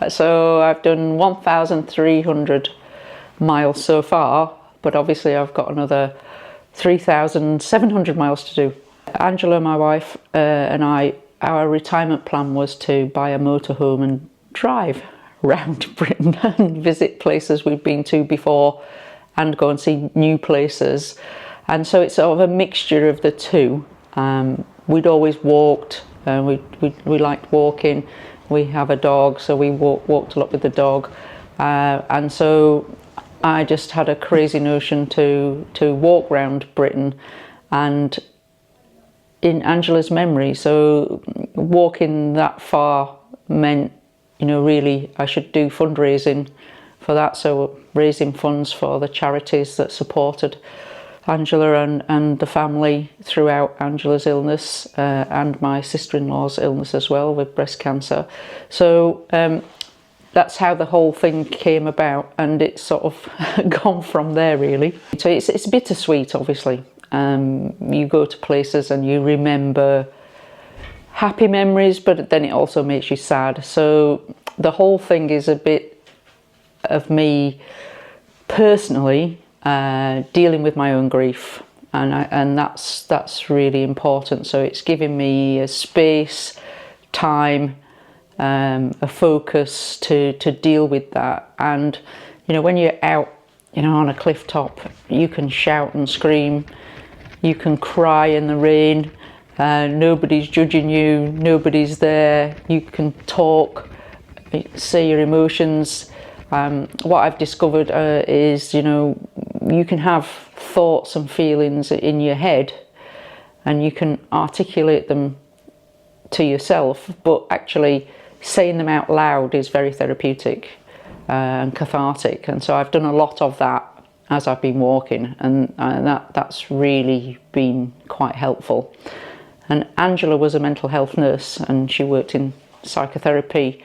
So I've done 1,300 miles so far, but obviously I've got another 3,700 miles to do. Angela, my wife, and I, our retirement plan was to buy a motorhome and drive around Britain and visit places we've been to before and go and see new places. And so it's sort of a mixture of the two. We'd always walked, we liked walking. We have a dog, so we walked a lot with the dog. And so I just had a crazy notion to walk around Britain and in Angela's memory. So walking that far meant, you know, really I should do fundraising for that. So raising funds for the charities that supported Angela and the family throughout Angela's illness and my sister-in-law's illness as well with breast cancer. So that's how the whole thing came about, and it's sort of gone from there really. So it's bittersweet, obviously. You go to places and you remember happy memories, but then it also makes you sad. So the whole thing is a bit of me personally dealing with my own grief, and that's really important. So it's giving me a space, time, a focus to deal with that. And you know, when you're out, you know, on a cliff top, you can shout and scream, you can cry in the rain, nobody's judging you, nobody's there, you can talk, say your emotions. What I've discovered is, you know, you can have thoughts and feelings in your head and you can articulate them to yourself, but actually saying them out loud is very therapeutic and cathartic. And so I've done a lot of that as I've been walking, and that's really been quite helpful. And Angela was a mental health nurse and she worked in psychotherapy.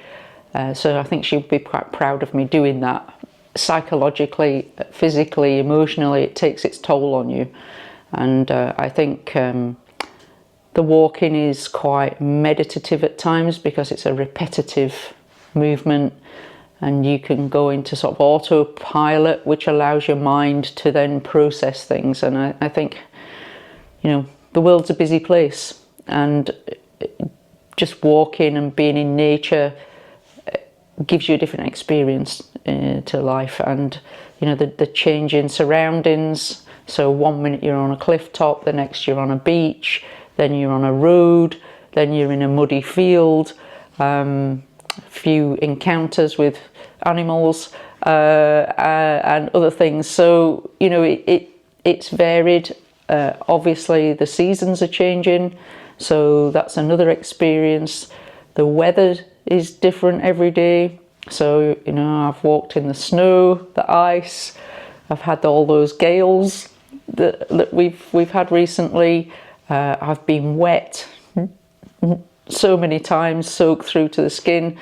So I think she'd be quite proud of me doing that. Psychologically, physically, emotionally, it takes its toll on you. And I think the walking is quite meditative at times because it's a repetitive movement and you can go into sort of autopilot, which allows your mind to then process things. And I think, you know, the world's a busy place, and just walking and being in nature gives you a different experience to life. And you know, the change in surroundings. So 1 minute you're on a cliff top, the next you're on a beach, then you're on a road, then you're in a muddy field, a few encounters with animals and other things. So you know, it's varied. Obviously the seasons are changing, so that's another experience. The weather is different every day. So, you know, I've walked in the snow, the ice, I've had all those gales that we've had recently. I've been wet so many times, soaked through to the skin.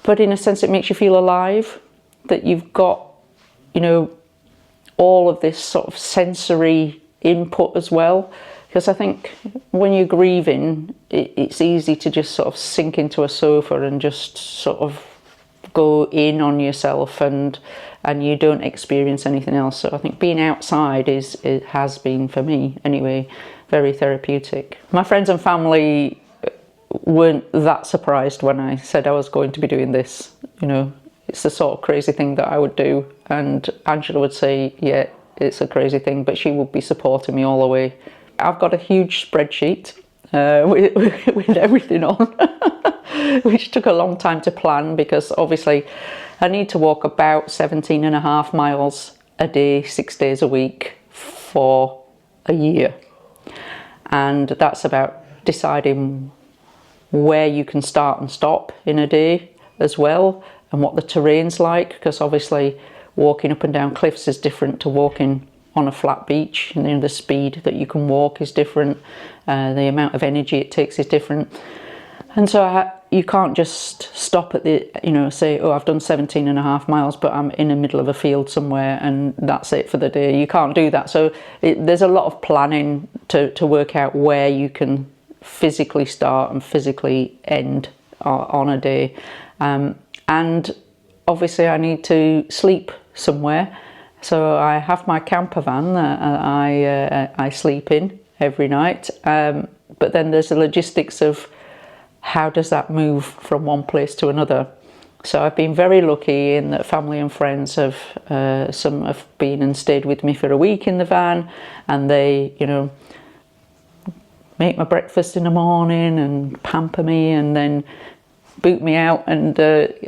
But in a sense, it makes you feel alive, that you've got, you know, all of this sort of sensory input as well. Because I think when you're grieving, it's easy to just sort of sink into a sofa and just sort of go in on yourself, and you don't experience anything else. So I think being outside it has been, for me anyway, very therapeutic. My friends and family weren't that surprised when I said I was going to be doing this. You know, it's the sort of crazy thing that I would do, and Angela would say, yeah, it's a crazy thing, but she would be supporting me all the way. I've got a huge spreadsheet with everything on, which took a long time to plan, because obviously I need to walk about 17.5 miles a day, 6 days a week for a year. And that's about deciding where you can start and stop in a day as well, and what the terrain's like, because obviously walking up and down cliffs is different to walking on a flat beach. And you know, the speed that you can walk is different, the amount of energy it takes is different. And so you can't just stop at the, you know, say, oh, I've done 17.5 miles, but I'm in the middle of a field somewhere and that's it for the day. You can't do that. So there's a lot of planning to work out where you can physically start and physically end on a day. and obviously I need to sleep somewhere. So I have my camper van that I sleep in every night, but then there's the logistics of how does that move from one place to another. So I've been very lucky in that family and friends have, some have been and stayed with me for a week in the van, and they, you know, make my breakfast in the morning and pamper me and then boot me out, and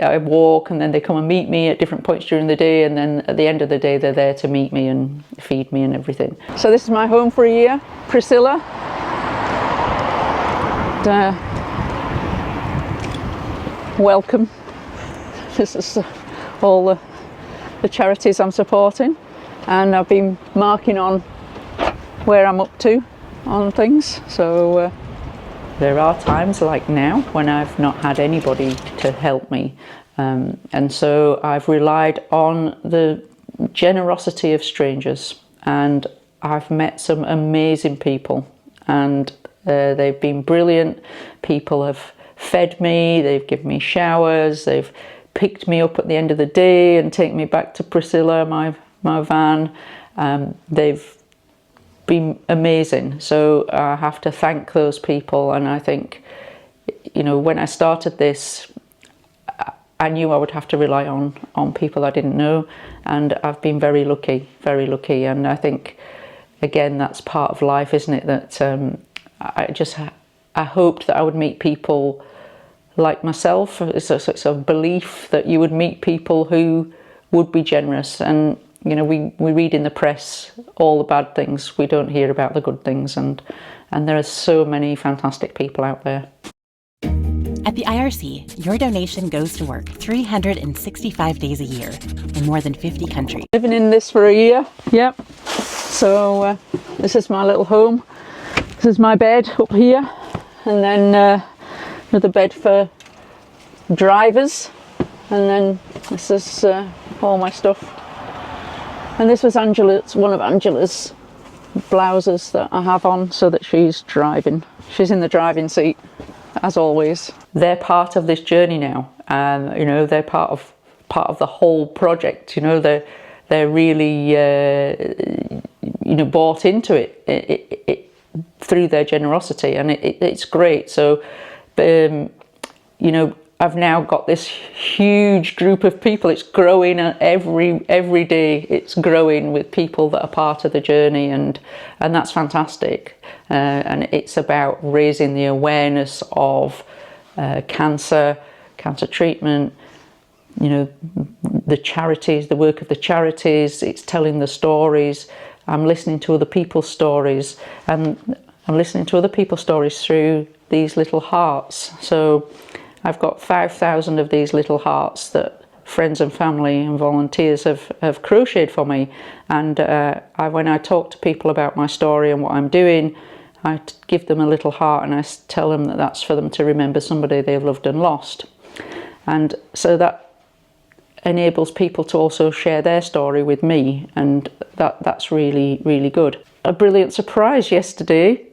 I walk, and then they come and meet me at different points during the day, and then at the end of the day they're there to meet me and feed me and everything. So this is my home for a year, Priscilla. And, welcome. This is all the charities I'm supporting, and I've been marking on where I'm up to on things. So there are times like now when I've not had anybody to help me, and so I've relied on the generosity of strangers, and I've met some amazing people, and they've been brilliant. People have fed me, they've given me showers, they've picked me up at the end of the day and taken me back to Priscilla, my van. They've been amazing, so I have to thank those people. And I think, you know, when I started this, I knew I would have to rely on people I didn't know, and I've been very lucky, and I think again that's part of life, isn't it, that I hoped that I would meet people like myself. It's a belief that you would meet people who would be generous. And you know, we read in the press all the bad things, we don't hear about the good things, and there are so many fantastic people out there. At the IRC, your donation goes to work 365 days a year in more than 50 countries. Living in this for a year, yep. So this is my little home. This is my bed up here, and then another bed for drivers, and then this is all my stuff. And this was Angela's, one of Angela's blouses that I have on so that she's driving. She's in the driving seat, as always. They're part of this journey now, and you know, they're part of the whole project. You know, they're really you know, bought into it through their generosity, and it's great. So you know, I've now got this huge group of people. It's growing every day. It's growing with people that are part of the journey, and that's fantastic. And it's about raising the awareness of cancer treatment. You know, the charities, the work of the charities. It's telling the stories. I'm listening to other people's stories, and I'm listening to other people's stories through these little hearts. So I've got 5,000 of these little hearts that friends and family and volunteers have crocheted for me. And when I talk to people about my story and what I'm doing, I give them a little heart, and I tell them that that's for them to remember somebody they've loved and lost. And so that enables people to also share their story with me, and that's really, really good. A brilliant surprise yesterday.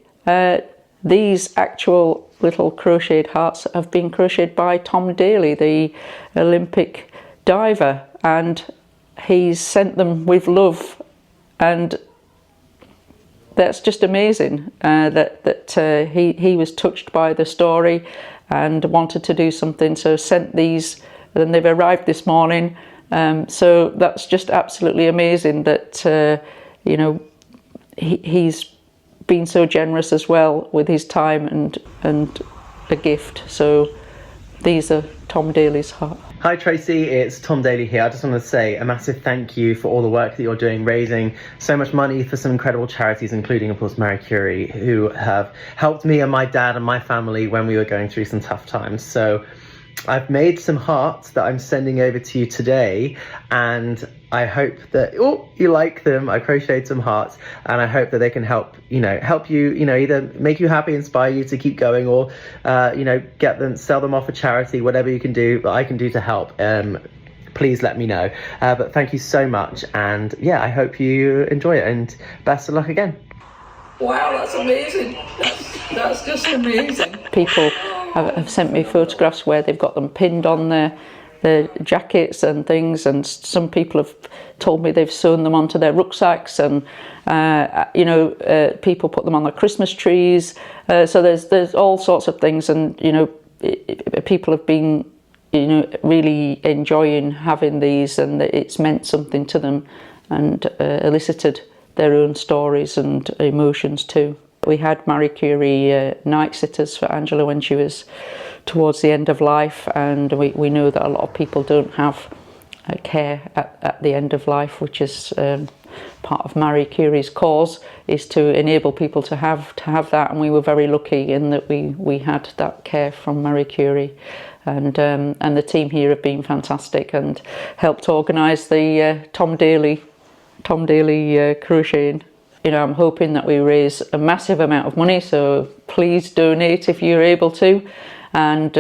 These actual little crocheted hearts have been crocheted by Tom Daley, the Olympic diver, and he's sent them with love, and that's just amazing. That he was touched by the story and wanted to do something, so sent these, and they've arrived this morning. So that's just absolutely amazing that you know, he's been so generous as well with his time and a gift. So these are Tom Daley's heart. Hi Tracy, it's Tom Daley here. I just want to say a massive thank you for all the work that you're doing, raising so much money for some incredible charities, including of course Marie Curie, who have helped me and my dad and my family when we were going through some tough times. So I've made some hearts that I'm sending over to you today, and I hope that you like them. I crocheted some hearts, and I hope that they can help you, either make you happy, inspire you to keep going, or get them, sell them off a charity, whatever you can do that I can do to help. Please let me know. But thank you so much, and yeah, I hope you enjoy it, and best of luck again. Wow, that's amazing. That's just amazing. People have sent me photographs where they've got them pinned on their jackets and things, and some people have told me they've sewn them onto their rucksacks, and people put them on their Christmas trees. So there's all sorts of things, and people have been really enjoying having these, and it's meant something to them and elicited their own stories and emotions too. We had Marie Curie night sitters for Angela when she was towards the end of life, and we know that a lot of people don't have care at the end of life, which is part of Marie Curie's cause, is to enable people to have that, and we were very lucky in that we had that care from Marie Curie, and the team here have been fantastic and helped organise the Tom Daly crocheting. I'm hoping that we raise a massive amount of money, so please donate if you're able to, and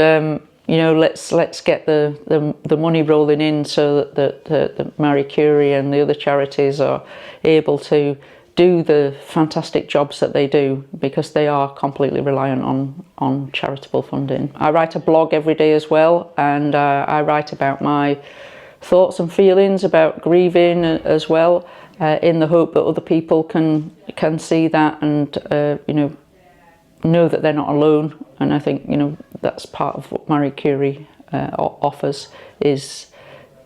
let's get the money rolling in so that the Marie Curie and the other charities are able to do the fantastic jobs that they do, because they are completely reliant on charitable funding. I write a blog every day as well, and I write about my thoughts and feelings about grieving as well, in the hope that other people can see that and know that they're not alone. And I think that's part of what Marie Curie offers, is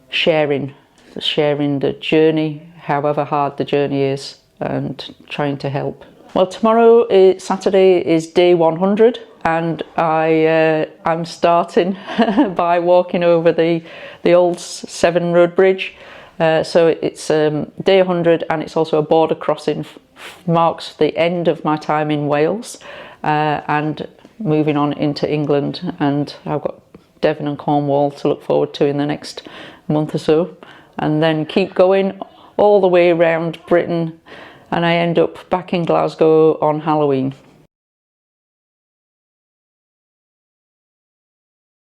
sharing the journey, however hard the journey is, and trying to help. Well, tomorrow, Saturday, is day 100, and I'm starting by walking over the old Severn Road Bridge. So it's day 100, and it's also a border crossing, marks the end of my time in Wales, and moving on into England, and I've got Devon and Cornwall to look forward to in the next month or so, and then keep going all the way around Britain, and I end up back in Glasgow on Halloween.